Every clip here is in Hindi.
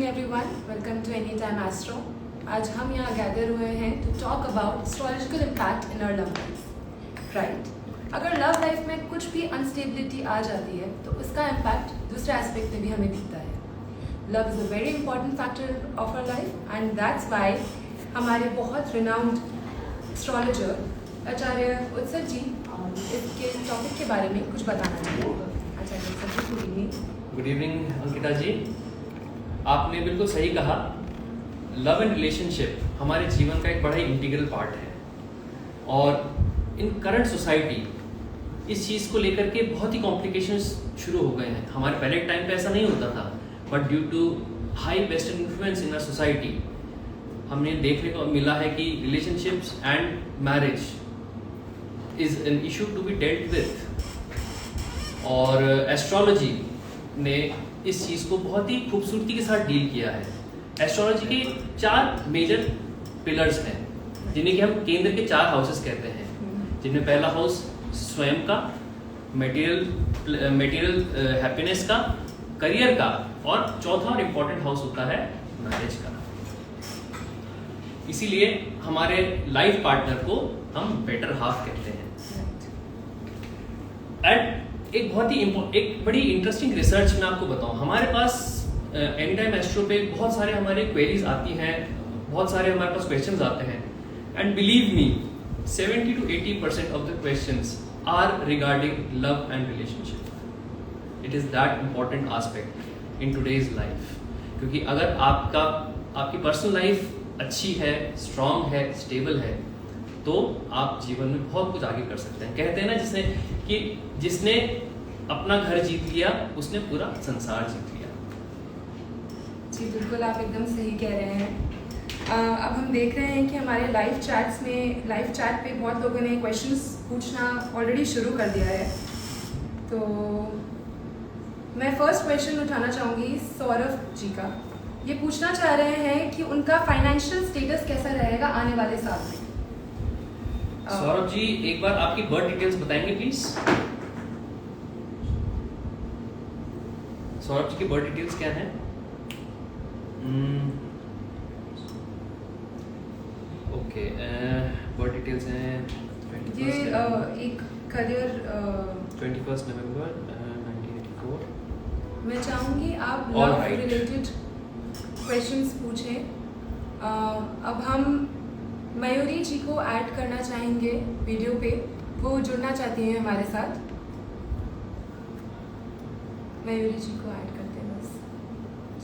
Evening everyone, welcome to Any Time Astro. आज हम यहाँ गैदर हुए हैं to talk about astrological impact in our love life. Right, अगर लव लाइफ में कुछ भी अनस्टेबिलिटी आ जाती है तो उसका इम्पैक्ट दूसरे एस्पेक्ट में भी हमें दिखता है। Love is a very important factor of our life and that's why हमारे बहुत रिनाउंड एस्ट्रोलॉजर आचार्य उत्सव जी इसके टॉपिक के बारे में कुछ बताना चाहिए। Acharya Utsav ji, good evening. Good evening Ankita ji, आपने बिल्कुल सही कहा। लव एंड रिलेशनशिप हमारे जीवन का एक बड़ा ही इंटीग्रल पार्ट है और इन करंट सोसाइटी इस चीज़ को लेकर के बहुत ही कॉम्प्लिकेशंस शुरू हो गए हैं। हमारे पहले टाइम पे ऐसा नहीं होता था, but due to high western influence in our society हमने देखने को मिला है कि relationships and marriage is an issue to be dealt with, और एस्ट्रोलॉजी ने इस चीज़ को बहुत ही खूबसूरती के साथ डील किया है। एस्ट्रोलॉजी के 4 मेजर पिलर्स हैं जिन्हें कि हम केंद्र के 4 हाउसेस कहते हैं, जिनमें पहला हाउस स्वयं का, मटेरियल हैप्पीनेस का, करियर का, और चौथा और इम्पोर्टेंट हाउस होता है मैरिज का। इसीलिए हमारे लाइफ पार्टनर को हम बेटर हाफ कहते हैं। एंड एक बहुत ही एक बड़ी इंटरेस्टिंग रिसर्च मैं आपको बताऊं, हमारे पास एनी टाइम एस्ट्रो पे बहुत सारे हमारे क्वेरीज आती हैं, बहुत सारे हमारे पास क्वेश्चंस आते हैं, and believe me 70 to 80% of the questions are regarding love and relationship. It is that important aspect in today's life, क्योंकि अगर आपकी पर्सनल लाइफ अच्छी है, स्ट्रांग है, स्टेबल है, तो आप जीवन में बहुत कुछ आगे कर सकते हैं। कहते हैं ना जिसने अपना घर जीत लिया उसने पूरा संसार जीत लिया। जी बिल्कुल, आप एकदम सही कह रहे हैं। अब हम देख रहे हैं कि हमारे लाइव चैट पे बहुत लोगों ने क्वेश्चंस पूछना ऑलरेडी शुरू कर दिया है। तो मैं फर्स्ट क्वेश्चन उठाना चाहूँगी सौरभ जी का। ये पूछना चाह रहे हैं कि उनका फाइनेंशियल स्टेटस कैसा रहेगा आने वाले साल में। सौरभ जी, एक बार आपकी बर्थ डिटेल्स बताएंगे प्लीज। सौरभ जी की बर्थ डिटेल्स क्या है? ओके, बर्थ डिटेल्स हैं ये एक करियर 21 नवंबर 1984। मैं चाहूँगी आप लव रिलेटेड क्वेश्चंस पूछें। अब हम मयूरी जी को ऐड करना चाहेंगे वीडियो पे, वो जुड़ना चाहती हैं हमारे साथ। मयूरी जी को ऐड करते हैं बस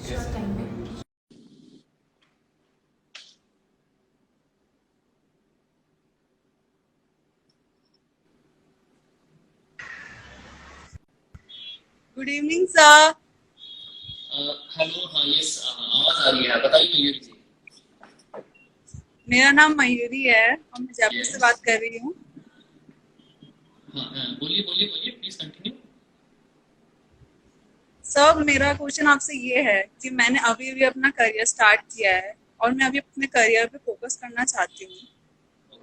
शॉर्ट टाइम में। Good evening sir. हेलो, हाँ यस, आवाज आ रही है, बताइए मयूरी जी। मेरा नाम मयूरी है और मैं जयपुर से बात कर रही हूँ। हाँ, बोलिए बोलिए बोलिए, प्लीज कंटिन्यू। सर, मेरा क्वेश्चन आपसे ये है कि मैंने अभी अभी अपना करियर स्टार्ट किया है और मैं अभी अपने करियर पे फोकस करना चाहती हूँ,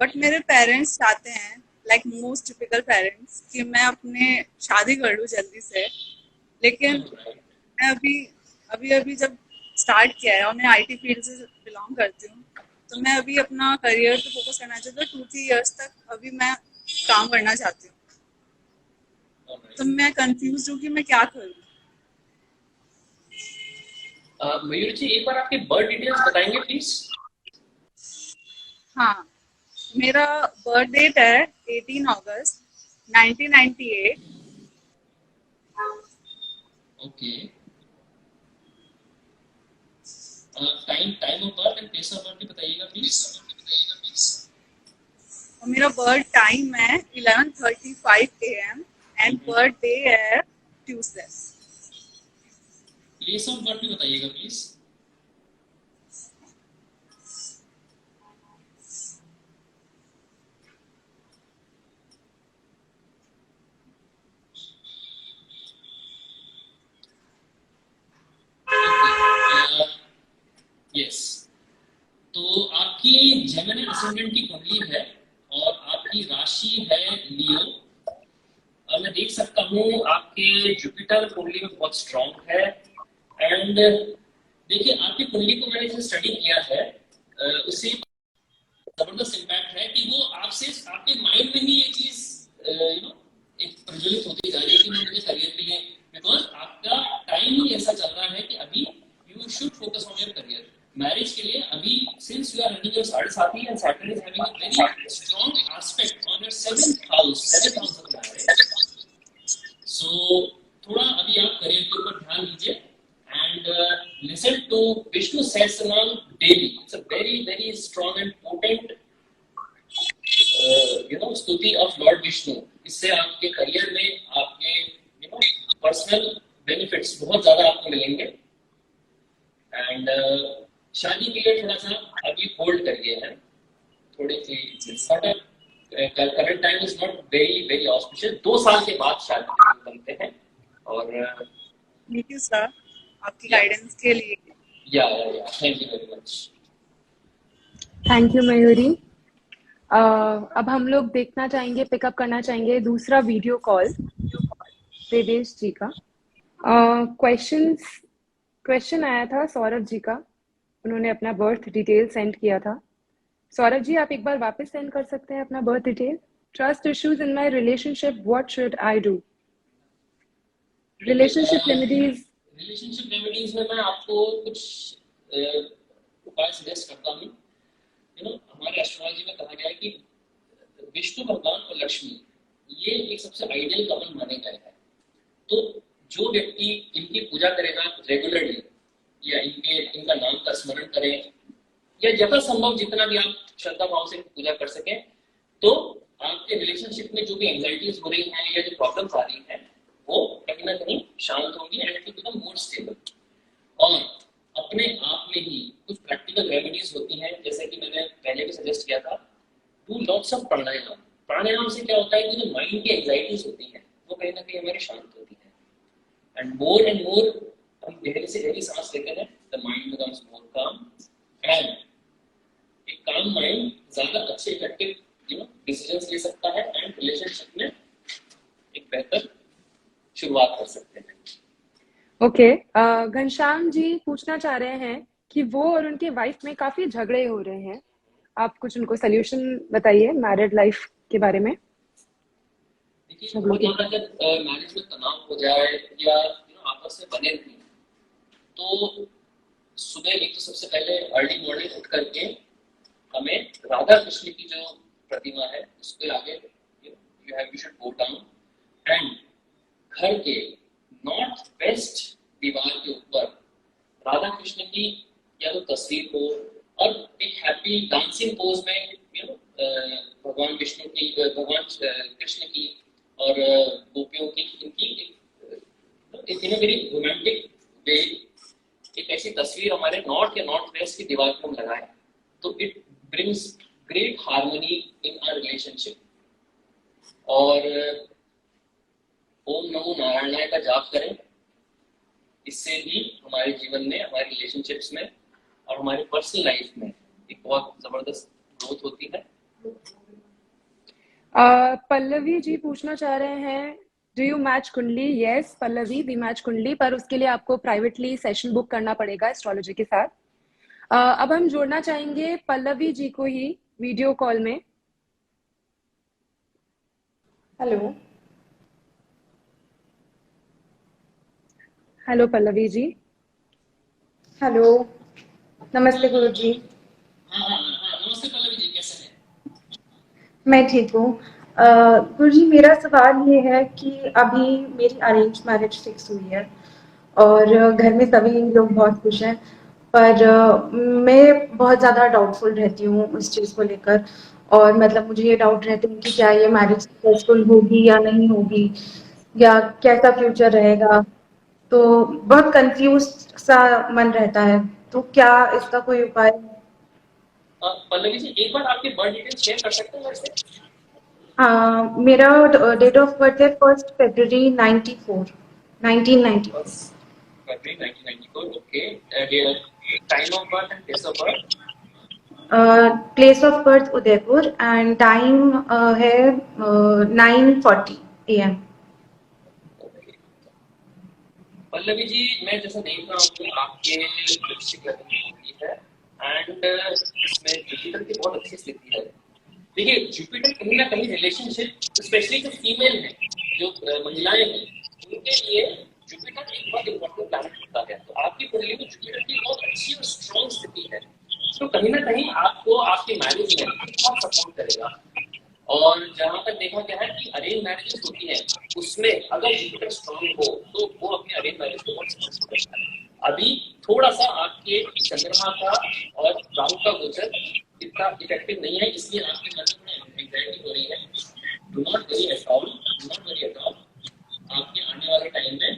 बट मेरे पेरेंट्स चाहते हैं, लाइक मोस्ट टिपिकल पेरेंट्स, कि मैं अपने शादी कर लूँ जल्दी से। लेकिन मैं अभी जब स्टार्ट किया है और मैं IT फील्ड से बिलोंग करती हूँ, तो मैं अभी अपना करियर पे फोकस करना चाहती हूँ। 2-3 इयर्स तक अभी मैं काम करना चाहती हूँ, तो मैं कंफ्यूज हूँ कि मैं क्या करूँ। मयूर जी, एक बार आपके बर्थ डिटेल्स बताएंगे प्लीज। हाँ, मेरा बर्थ डेट है 18 अगस्त 1998। Okay, time of birth and place of birth भी बताइएगा प्लीज। और मेरा बर्थ टाइम है 11:35 AM एंड बर्थ डे है ट्यूसडे। प्लेस ऑफ बर्थ भी बताइएगा प्लीज। यस, तो आपकी जेमिनी असेंडेंट की कुंडली है और आपकी राशि है लियो। मैं देख सकता हूँ आपके जुपिटर कुंडली में बहुत स्ट्रांग है, एंड देखिए, आपकी कुंडली को मैंने जो स्टडी किया है उससे जबरदस्त इम्पैक्ट है कि वो आपसे आपके माइंड में ही ये चीज एक प्रज्वलित होती जा रही है कि मुझे करियर के लिए, बिकॉज आपका टाइम ही ऐसा चल रहा है कि अभी you should focus on your career. Marriage के लिए अभी since you are running your sade sati and Saturn is having a very strong aspect on your seventh house of marriage, so थोड़ा अभी आप करियर के ऊपर ध्यान दीजिए and listen to Vishnu Sahasranama daily. It's a very very strong and potent स्तुति ऑफ लॉर्ड विष्णु। इससे आपके करियर में आपके पर्सनल बेनिफिट्स बहुत ज्यादा आपको मिलेंगे एंड शादी के लिए थोड़ा सा अभी होल्ड करिए है, थोड़ी सी current time is not very very auspicious. 2 साल के बाद शादी के लिए बनते हैं और थैंक यू सर आपकी गाइडेंस के लिए। या thank you very much. Thank you Mayuri. अब हम लोग देखना चाहेंगे, पिकअप करना चाहेंगे दूसरा वीडियो कॉल देवेश जी का। क्वेश्चन आया था सौरभ जी का, उन्होंने अपना बर्थ डिटेल सेंड किया था। सौरभ जी, आप एक बार वापस सेंड कर सकते हैं अपना birth detail. Trust issues in my relationship, what should I do? Relationship remedies में मैं आपको कुछ उपाय सजेस्ट करता हूँ। हमारे एस्ट्रोलॉजी में कहा गया है कि विष्णु भगवान और लक्ष्मी ये एक सबसे आइडियल कपल माने गए हैं। तो जो व्यक्ति इनकी पूजा करेगा रेगुलरली या इनका नाम का स्मरण करें या जहाँ संभव जितना भी आप श्रद्धा भाव से पूजा कर सकें, तो आपके रिलेशनशिप में जो भी एंजाइटीज हो रही हैं या जो प्रॉब्लम्स आ रही हैं वो कहीं ना कहीं शांत होंगी and it will become more stable. और अपने आप में ही कुछ प्रैक्टिकल रेमेडीज होती हैं, जैसे कि मैंने पहले भी सजेस्ट किया था, डू लॉट्स ऑफ प्राणायाम। प्राणायाम से क्या होता है कि जो माइंड की एंजाइटीज होती हैं वो कहीं ना कहीं हमारी शांत होती है एंड मोर हम गहरी से गहरी सांस लेते हैं, द माइंड बिकम्स मोर काम एंड एक काम माइंड ज्यादा अच्छे इफेक्टिव डिसीजंस ले सकता है एंड रिलेशनशिप में एक बेहतर शुरुआत कर सकते हैं। ओके, घनश्याम जी पूछना चाह रहे हैं कि वो और उनके वाइफ में काफी झगड़े हो रहे हैं, आप कुछ उनको सोल्यूशन बताइए मैरिड लाइफ के बारे में। देखिए, बहुत ज्यादा जब मैरिज में तनाव हो जाए या आपस में बने नहीं, तो सुबह एक तो सबसे पहले अर्ली मॉर्निंग उठ करके हमें राधा कृष्ण की जो प्रतिमा है उसके आगे you should go down and घर के नॉर्थ वेस्ट दीवार के ऊपर राधा कृष्ण की या तो तस्वीर हो और एक हैप्पी डांसिंग पोज में भगवान विष्णु की, भगवान कृष्ण की और गोपियों की इनकी इन अ वेरी रोमांटिक वे एक ऐसी तस्वीर हमारे नॉर्थ या नॉर्थ वेस्ट की दीवार पर हम लगाएं, तो it brings great harmony in our relationship. और ओम नमो नारायणाय का जाप करें, इससे भी हमारे जीवन में, हमारे रिलेशनशिप्स में और हमारे पर्सनल लाइफ में एक बहुत जबरदस्त ग्रोथ होती है। पल्लवी जी पूछना चाह रहे हैं, डू यू मैच कुंडली? यस पल्लवी, वी मैच कुंडली, पर उसके लिए आपको प्राइवेटली सेशन बुक करना पड़ेगा एस्ट्रोलॉजी के साथ। अब हम जोड़ना चाहेंगे पल्लवी जी को ही वीडियो कॉल में। Hello hello Pallavi ji. Hello, नमस्ते गुरुजी। नमस्ते पल्लवी जी, कैसे हैं? मैं ठीक हूँ। गुरुजी, मेरा सवाल ये है कि अभी मेरी अरेंज मैरिज फिक्स हुई है और घर में सभी लोग बहुत खुश हैं, पर मैं बहुत ज़्यादा डाउटफुल रहती हूँ उस चीज़ को लेकर। और मतलब मुझे ये डाउट रहती है कि क्या ये मैरिज सक्सेसफुल होगी या नहीं होगी, या कैसा फ्यूचर रहेगा। तो बहुत कंफ्यूज सा मन रहता है, तो क्या इसका कोई उपाय? पल्लवी जी, एक बार आपके बर्थ डिटेल्स शेयर कर सकते हैं मेरे से? मेरा डेट ऑफ बर्थ है 1 फरवरी 1994। फरवरी 1994, okay. Time of birth and place of birth? Place of birth Udaipur and time है 9:40 AM। पल्लवी जी, मैं जैसा देख रहा हूँ आपके वृश्चिक लग्न की है एंड इसमें जुपिटर की बहुत अच्छी स्थिति है। देखिए, जुपिटर कहीं ना कहीं रिलेशनशिप, स्पेशली जो फीमेल है, जो महिलाएं हैं, उनके लिए जुपिटर एक बहुत इंपॉर्टेंट प्लैनेट होता है। तो आपकी कुंडली में जुपिटर की बहुत अच्छी और स्ट्रॉन्ग स्थिति है, तो कहीं ना कहीं आपको आपके मैरिज में बहुत सपोर्ट करेगा। और जहां तक देखा गया है कि अरेंज मैरिजेस होती है, उसमें अगर जुपिटर स्ट्रॉन्ग हो तो वो अपने अरेंज मैरिज को बहुत सक्सेसफुल करता है। अभी थोड़ा सा आपके चंद्रमा का और राहु का गोचर इतना इफेक्टिव नहीं है, इसलिए आपके मन में एंजाइटी हो रही है। Do not worry at all, do not worry at all. आपके आने वाले टाइम में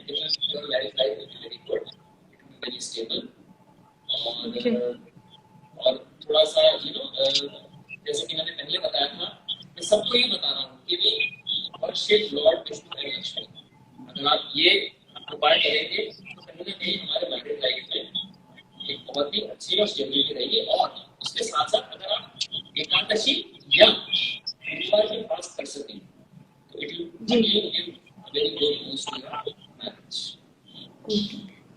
your marriage life will be very good, it will be very stable. Okay. और थोड़ा सा जैसे कि मैंने पहले बताया था, मैं सबको ये बता रहा हूँ कि भी worship Lord Vishnu and Lakshmi. अगर आप ये उपाय करेंगे तो कहीं ना कहीं हमारे मैरिज लाइफ में एक बहुत ही अच्छी और स्टेबिलिटी रहेगी। और उसके साथ साथ अगर आप एकादशी या गुरुवार के फास्ट कर सकें तो it will again give a very good boost to your marriage.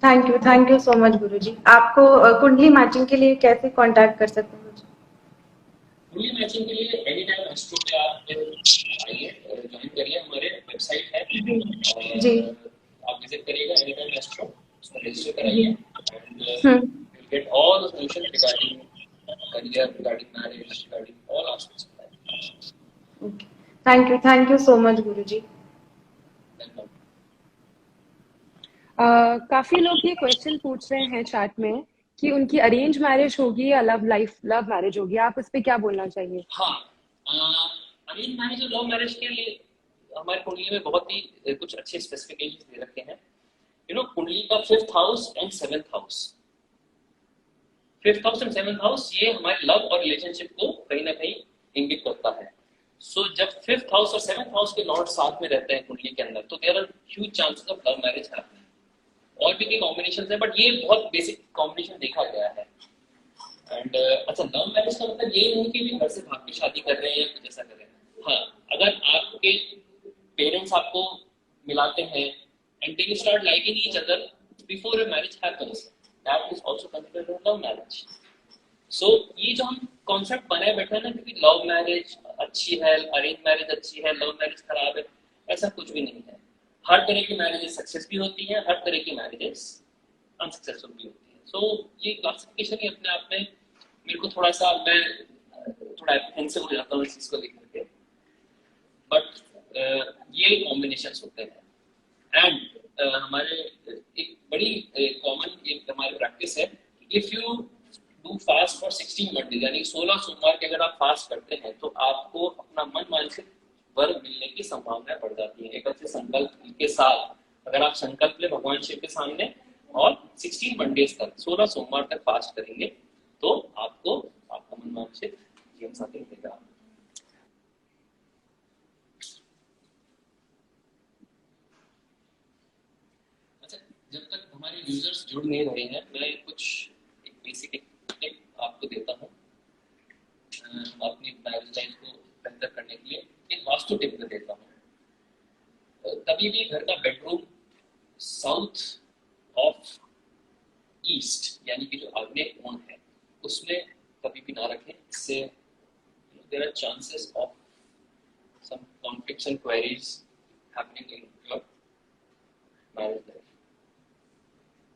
Thank you so much Guruji. आपको कुंडली मैचिंग के लिए कैसे कांटेक्ट कर सकते हैं मुझे? कुंडली मैचिंग के लिए एनी टाइम एस्ट्रो पे आप आइए, ज्वाइन करिए, हमारे वेबसाइट है जी। और आप विजिट करिएगा एनी टाइम एस्ट्रो, उसमें रजिस्टर कराइए and you get all the solution regarding career, regarding marriage, regarding all aspects of life. Thank you so much Guruji. Welcome. काफी लोग ये क्वेश्चन पूछ रहे हैं चैट में कि उनकी अरेंज मैरिज होगी या लव मैरिज होगी, आप इस पे क्या बोलना चाहिए? हाँ, अरेंज मैरिज और लव मैरिज के लिए हमारे कुंडली में बहुत ही कुछ अच्छे स्पेसिफिकेशन दे रखे हैं। कुंडली का 5th house and 7th house, 5th house and 7th house, ये हमारे लव और रिलेशनशिप को कहीं ना कहीं इंगित करता है। सो जब 5th हाउस और 7th हाउस के लॉर्ड साथ में रहते हैं कुंडली के अंदर, तो there are huge chances of love marriage happening. और भी कई कॉम्बिनेशन है, बट ये बहुत बेसिक कॉम्बिनेशन देखा गया है। एंड अच्छा, लव मैरिज का मतलब ये नहीं कि भी घर से भाग के शादी कर रहे हैं या कुछ ऐसा कर रहे हैं। हाँ, अगर आपके पेरेंट्स आपको मिलाते हैं and they start liking each other before a marriage happens, that is also considered a love marriage. So ये जो हम कॉन्सेप्ट बनाए बैठे हैं ना कि लव मैरिज अच्छी है, अरेंज मैरिज अच्छी है, लव मैरिज खराब है, ऐसा कुछ भी नहीं है। हर तरह की मैरिजेस सक्सेस भी होती है, हर तरह की मैरिजेस अनसक्सेसफुल भी होती है। सो ये क्लासिफिकेशन ही अपने आप में मेरे को थोड़ा सा, मैं थोड़ा एप्रीहेंसिव हो जाता हूँ इस चीज को लेकर के, बट ये कॉम्बिनेशन होते हैं। एंड हमारे एक बड़ी कॉमन एक हमारी प्रैक्टिस है, if you do fast for 16 Mondays, यानी 16 सोमवार के अगर आप फास्ट करते हैं तो आपको अपना मन वांछित वर मिलने की संभावना बढ़ जाती है। एक अच्छे संकल्प के साथ अगर आप संकल्प ले भगवान शिव के सामने और 16 मंडेज तक, 16 सोमवार तक फास्ट करेंगे तो आपको आपका मन वांछित जीवन साथी मिलेगा। अच्छा, जब तक हमारे यूजर्स जुड़ नहीं रहे हैं, मैं कुछ एक बेसिक टिप आपको देता हूँ अपनी मैरिज लाइफ को बेहतर करने के लिए। एक वास्तु टिप मैं देता हूँ, कभी भी घर का बेडरूम साउथ ऑफ ईस्ट, यानी कि जो आग्नेय कोण है, उसमें कभी भी ना रखें। इससे there are chances of some conflicts and queries happening in your marriage life.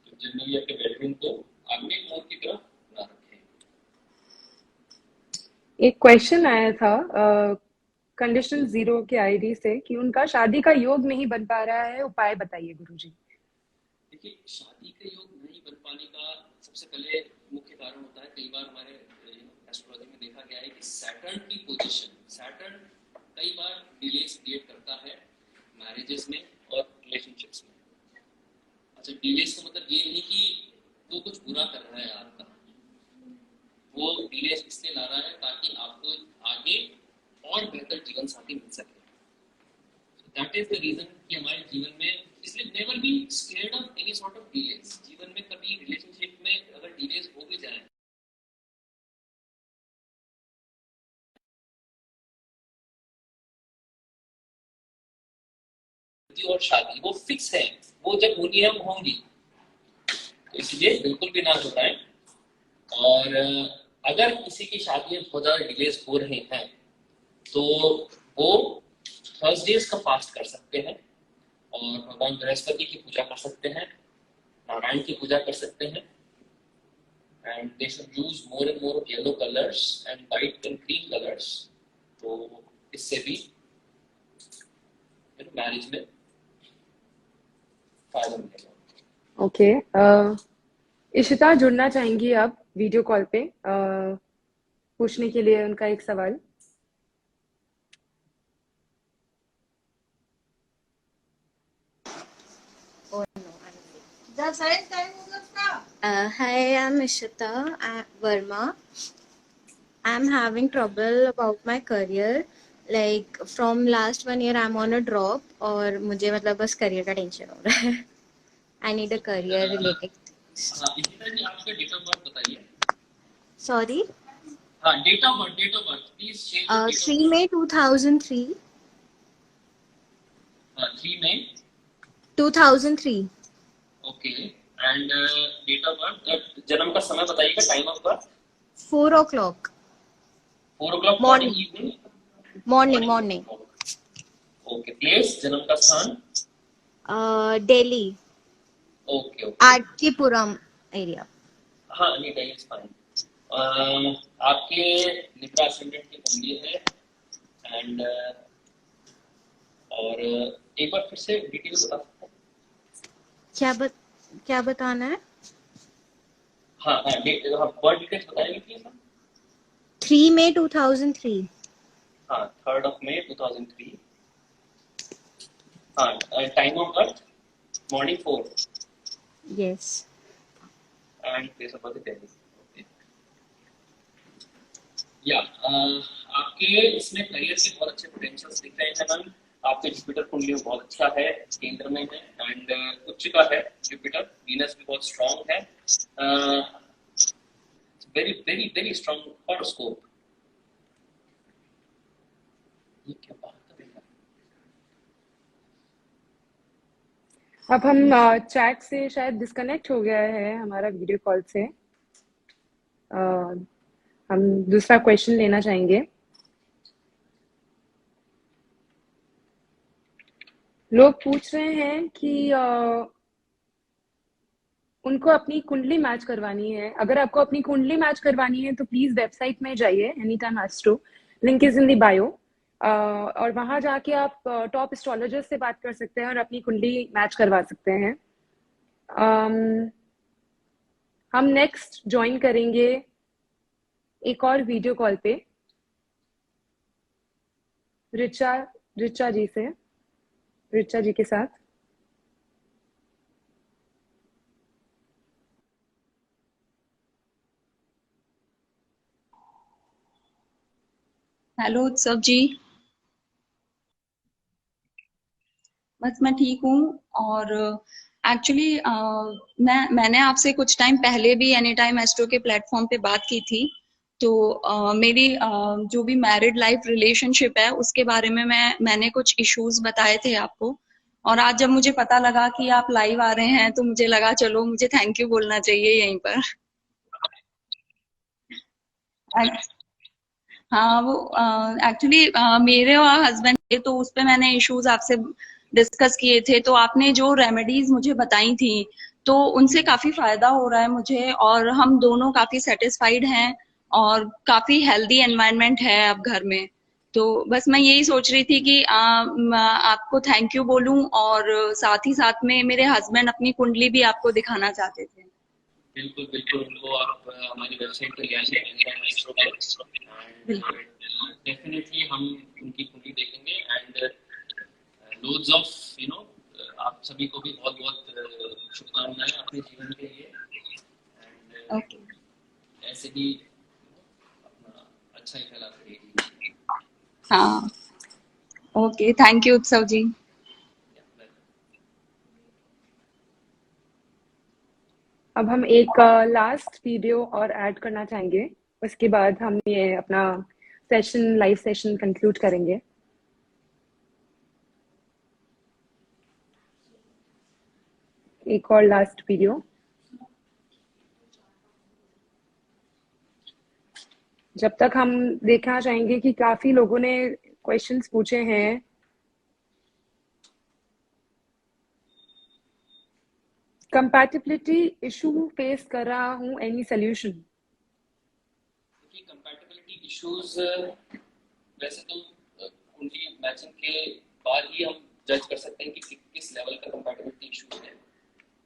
तो जनरली अपने बेडरूम को आग्नेय कोण की तरफ ना रखें। एक क्वेश्चन आया था कंडीशन 0 के आईडी से कि उनका शादी का योग नहीं बन पा रहा है, उपाय बताइए गुरुजी। देखिए, शादी का योग नहीं बन पाने का सबसे पहले मुख्य कारण होता है, कई बार हमारे एस्ट्रोलॉजी में देखा गया है कि सैटर्न की पोजीशन, सैटर्न कई बार डिलेस क्रिएट करता है मैरिजेस में और रिलेशनशिप्स में। अच्छा, डिलेस का मतलब ये नहीं कि वो कुछ बुरा कर रहा है आपका, वो डिलेस इसलिए ला रहा है ताकि आपको आगे और बेहतर जीवन साथी मिल सके। दैट इज द रीजन कि हमारे जीवन में, इसलिए never be scared of any sort of delays. जीवन में कभी रिलेशनशिप में अगर डिलेस हो भी जाए, और शादी वो फिक्स है, वो जब होनी है वो होंगी, तो इसलिए बिल्कुल भी ना घबराएं। और अगर किसी की शादी में बहुत ज़्यादा डिलेज हो रहे हैं तो वो थर्सडेज का फास्ट कर सकते हैं और भगवान बृहस्पति की पूजा कर सकते हैं, नारायण की पूजा कर सकते हैं। And they should use more and more yellow colours and white and green colours, तो इससे भी मैरिज में फायदा मिलेगा। ओके, इशिता जुड़ना चाहेंगी अब वीडियो कॉल पे पूछने के लिए उनका एक सवाल। Hi, I'm Ishita Verma. I'm having trouble about my career. Like from last 1 year, I'm on a drop और मुझे मतलब बस career का tension हो रहा है. I need a career related. हाँ, इशिता जी आपका डेट ऑफ बर्थ बताइए। Sorry. हाँ, date of birth please share. 3 May 2003. हाँ, 3 May 2003. Okay. And date of birth, जन्म का समय बताइएगा, time of birth. 4 o'clock. 4 o'clock Morning. Evening. Morning. Okay, place, जन्म का स्थान। Delhi. ओके। Artipuram area. हाँ, नहीं डेली इज फाइन। आपके लिब्रा असेंडेंट की कुंडली है एंड और एक बार फिर से डिटेल बता सकते हैं? क्या बताना है? हाँ, बर्थ डिटेल्स बताइए प्लीज। 3 May 2003. हाँ, 3rd of May 2003। हाँ, time of birth morning 4 Yes. And place of birth Delhi. Okay या आपके इसमें करियर के बहुत अच्छे पोटेंशियल्स दिख रहे हैं मैम। आपके जुपिटर कुंडली में बहुत अच्छा है, केंद्र में है एंड उच्च का है जुपिटर। वीनस भी बहुत स्ट्रांग है, very very very strong horoscope. ये क्या बात है? अब हम चैट से शायद डिस्कनेक्ट हो गया है हमारा वीडियो कॉल से। हम दूसरा क्वेश्चन लेना चाहेंगे। लोग पूछ रहे हैं कि उनको अपनी कुंडली मैच करवानी है। अगर आपको अपनी कुंडली मैच करवानी है तो प्लीज वेबसाइट में जाइए, anytime astro, link is in the bio, और वहां जाके आप टॉप एस्ट्रोलॉजर्स से बात कर सकते हैं और अपनी कुंडली मैच करवा सकते हैं। हम नेक्स्ट ज्वाइन करेंगे एक और वीडियो कॉल पे रिचा जी के साथ। हेलो उत्सव जी। बस मैं ठीक हूँ। और एक्चुअली मैंने आपसे कुछ टाइम पहले भी एनी टाइम एस्ट्रो के प्लेटफॉर्म पे बात की थी। तो मेरी जो भी मैरिड लाइफ रिलेशनशिप है उसके बारे में मैंने कुछ इश्यूज बताए थे आपको। और आज जब मुझे पता लगा कि आप लाइव आ रहे हैं तो मुझे लगा चलो मुझे थैंक यू बोलना चाहिए यहीं पर। हाँ, वो एक्चुअली मेरे और हस्बैंड के तो उस पे मैंने इश्यूज आपसे डिस्कस किए थे। तो आपने जो रेमेडीज मुझे बताई थी तो उनसे काफी फायदा हो रहा है मुझे, और हम दोनों काफी सेटिस्फाइड हैं और काफी हेल्दी एनवायरनमेंट है अब घर में। तो बस मैं यही सोच रही थी कि आपको थैंक यू बोलूं, और साथ ही साथ में मेरे हस्बैंड अपनी कुंडली भी आपको दिखाना चाहते थे। बिल्कुल बिल्कुल, उनको आप हमारी वेबसाइट पर ले आइए, एनीटाइम एस्ट्रो पे, एंड डेफिनेटली हम उनकी कुंडली देखेंगे। एंड लोड्स ऑफ आप सभी को भी बहुत बहुत शुभकामनाएं अपने जीवन के लिए। एंड ऐसे ही अपना अच्छा ही फैलाते रहिए। हाँ, ओके, थैंक यू उत्सव जी। अब हम एक लास्ट वीडियो और ऐड करना चाहेंगे, उसके बाद हम ये अपना लाइव सेशन कंक्लूड करेंगे। एक और लास्ट वीडियो। जब तक हम देखना चाहेंगे कि काफी लोगों ने क्वेश्चंस पूछे हैं। कंपैटिबिलिटी इशू फेस कर रहा हूँ, एनी सोल्यूशन? देखिए कंपैटिबिलिटी इश्यूज वैसे तो कुंडली मैचिंग के बाद ही हम जज कर सकते हैं कि किस लेवल का कंपैटिबिलिटी इश्यूज है।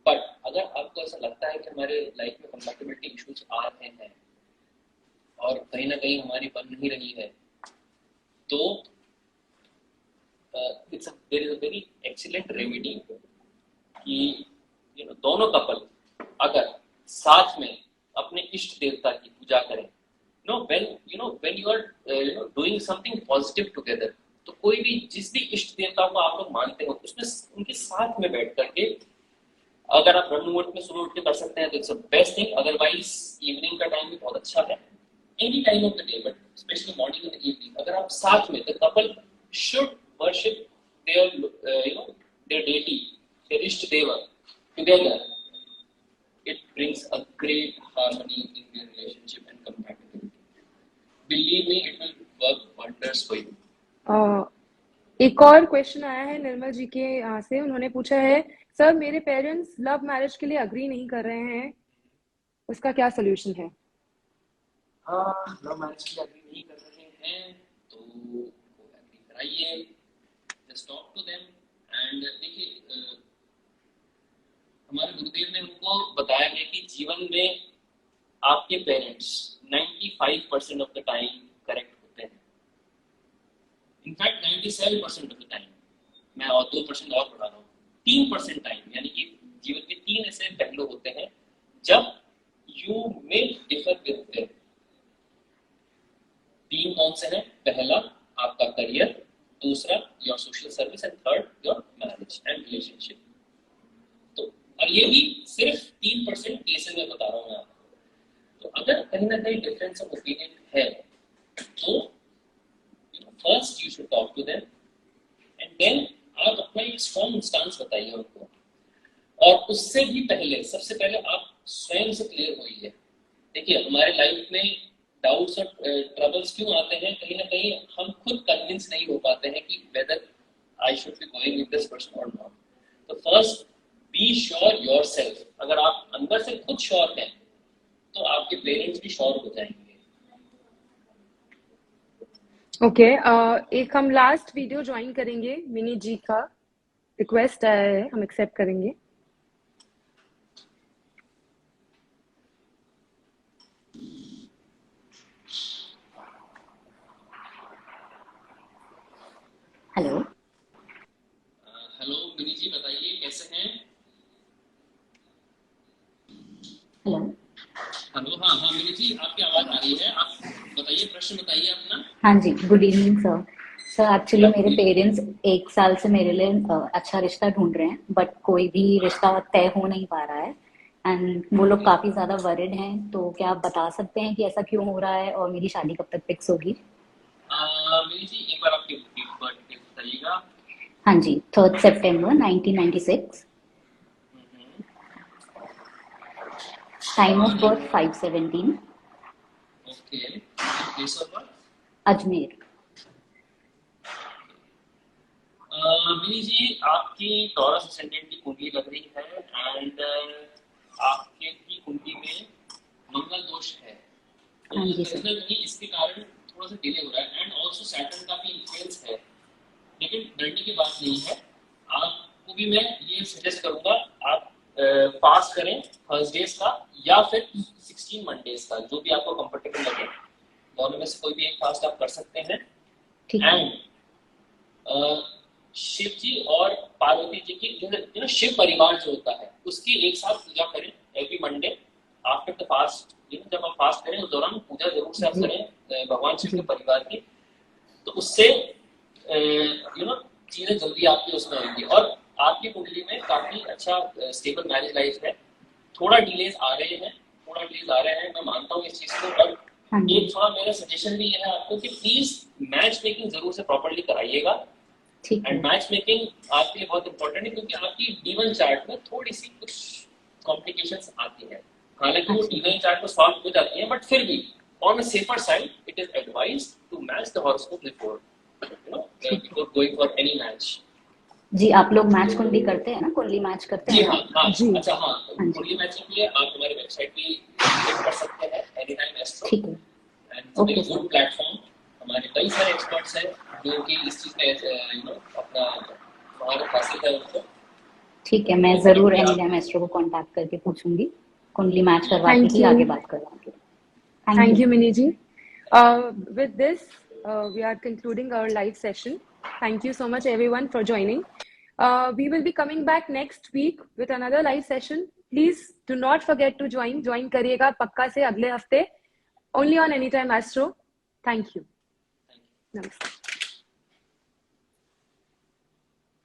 बट अगर आपको ऐसा लगता है कि हमारे लाइफ में कंपैटिबिलिटी इश्यूज आ रहे हैं और कहीं ना कहीं हमारी बन नहीं रही है, तो there is a very excellent remedy कि दोनों कपल अगर साथ में अपने इष्ट देवता की पूजा करें। when you are doing something positive together, तो कोई भी जिस भी इष्ट देवता को आप लोग मानते हो उसमें उनके साथ में बैठ करके अगर आप ब्रह्म मुहूर्त में सुबह उठ के कर सकते हैं तो it's best thing. Otherwise evening का टाइम भी बहुत अच्छा है, any time of the day, but specially morning and evening अगर आप साथ में, the couple should worship their their deity, their इष्ट देव together. It brings a great harmony in their relationship and compatibility. Believe me, it will work wonders for you. एक और क्वेश्चन आया है निर्मल जी के यहाँ से। उन्होंने पूछा है, सर मेरे पेरेंट्स लव मैरिज के लिए अग्री नहीं कर रहे हैं, उसका क्या सोल्यूशन है? हाँ, लव मैरिज के लिए अग्री नहीं कर रहे हैं तो अग्री कराइए, just talk to them. And देखिए हमारे गुरुदेव ने उनको बताया है कि जीवन में आपके parents 95% of the time correct होते हैं, इनफैक्ट 97% ऑफ द टाइम। मैं और 2% और बढ़ा रहा हूँ, 3% टाइम, यानी कि जीवन के 3 ऐसे पहलू होते हैं जब you may differ with them. 3 कौन से हैं? पहला आपका करियर, दूसरा your social service and third your marriage and relationship. और ये भी सिर्फ 3% केसेस में बता रहा हूँ मैं आपको। तो अगर कहीं ना कहीं डिफरेंस ऑफ ओपिनियन है तो first you should talk to them and then आप अपना एक स्ट्रॉन्ग स्टांस बताइए उनको। और उससे भी पहले, सबसे पहले आप स्वयं से क्लियर होइए। देखिए हमारे लाइफ में डाउट्स और ट्रबल्स क्यों आते हैं? कहीं ना कहीं हम खुद कन्विंस नहीं हो पाते हैं कि whether I should be going with this person और नॉट। तो फर्स्ट बी श्योर योरसेल्फ। अगर आप अंदर से खुद श्योर हैं तो आपके पेरेंट्स भी श्योर हो जाएंगे। ओके, एक हम लास्ट वीडियो ज्वाइन करेंगे। मिनी जी का रिक्वेस्ट आया है, हम एक्सेप्ट करेंगे। हेलो हेलो मिनी जी, बताइए कैसे हैं? हेलो हेलो, हाँ मिनी जी, आपकी आवाज आ रही है। आप बताइए, प्रश्न बताइए अपना। हाँ जी, good evening sir. Sir actually मेरे पेरेंट्स 1 साल से मेरे लिए अच्छा रिश्ता ढूंढ रहे हैं, बट कोई भी रिश्ता तय हो नहीं पा रहा है एंड वो लोग काफ़ी ज़्यादा वरिड हैं। तो क्या आप बता सकते हैं कि ऐसा क्यों हो रहा है और मेरी शादी कब तक फिक्स होगी? मिनी जी, एक बार आपके बर्थडे बताइएगा। हाँ जी, 3 सितंबर 1996, time of birth 5:17, okay, place of birth Ajmer. Mini ji, आपकी टॉरस असेंडेंट की कुंडली लग रही है एंड आपके की कुंडली में मंगल दोष है, तो हाँ जी सर। कहीं ना कहीं इसके कारण थोड़ा सा डिले हो रहा है। एंड ऑल्सो सैटर्न का भी इन्फ्लुएंस है, लेकिन डरने की बात नहीं है। आपको भी मैं ये सजेस्ट करूंगा, आप फास्ट करें थर्सडेज का या फिर 16 मंडेज का, जो भी आपको कंफर्टेबल लगे। दोनों में से कोई भी एक फास्ट आप कर सकते हैं। ठीक है। एंड शिव जी और पार्वती जी की शिव परिवार जो होता है उसकी एक साथ पूजा करें every Monday after the fast. जब आप फास्ट करें उस दौरान पूजा जरूर से आप करें भगवान शिव के परिवार की, तो उससे चीजें जल्दी आपकी उसमें होंगी। और आपकी कुंडली में काफी अच्छा स्टेबल मैरिज लाइफ है। थोड़ा डिलेज आ रहे हैं, मैं मानता हूँ इस चीज को। और एक थोड़ा मेरा सजेशन भी ये है आपको कि प्लीज मैच मेकिंग जरूर से प्रॉपर्ली कराइएगा। ठीक है। एंड मैच मेकिंग आपके लिए बहुत इंपॉर्टेंट है क्योंकि आपकी D1 चार्ट में थोड़ी सी कुछ कॉम्प्लिकेशंस आती हैं। हालांकि वो अच्छा। D1 चार्ट में सॉल्व हो जाती हैं, बट फिर भी on a safer side it is advised to match the horoscope before before going for any match. जी, आप लोग मैच कुंडली करते हैं ना, कुंडली मैच करते जी हैं हाँ, ना? हाँ, जी। अच्छा हाँ, हाँ जी। कुंडली मैचिंग के लिए आप हमारी वेबसाइट पे विजिट कर सकते हैं, एनीटाइम एस्ट्रो, ठीक है, and okay very sir. Good platform. हमारे कई सारे एक्सपर्ट्स हैं जो कि इस चीज में अपना महारत हासिल है उनको। ठीक है, मैं जरूर एनीटाइम एस्ट्रो को कांटेक्ट करके पूछूंगी, कुंडली मैच करवा के Thank ही आगे you. बात करवाऊंगी। Thank Thank you. you, Miniji. With this, we are concluding our live session. Thank you so much, everyone, for joining. We will be coming back next week with another live session. Please do not forget to join. Join करिएगा पक्का से अगले हफ्ते. Only on Anytime Astro. Thank you. Namaste.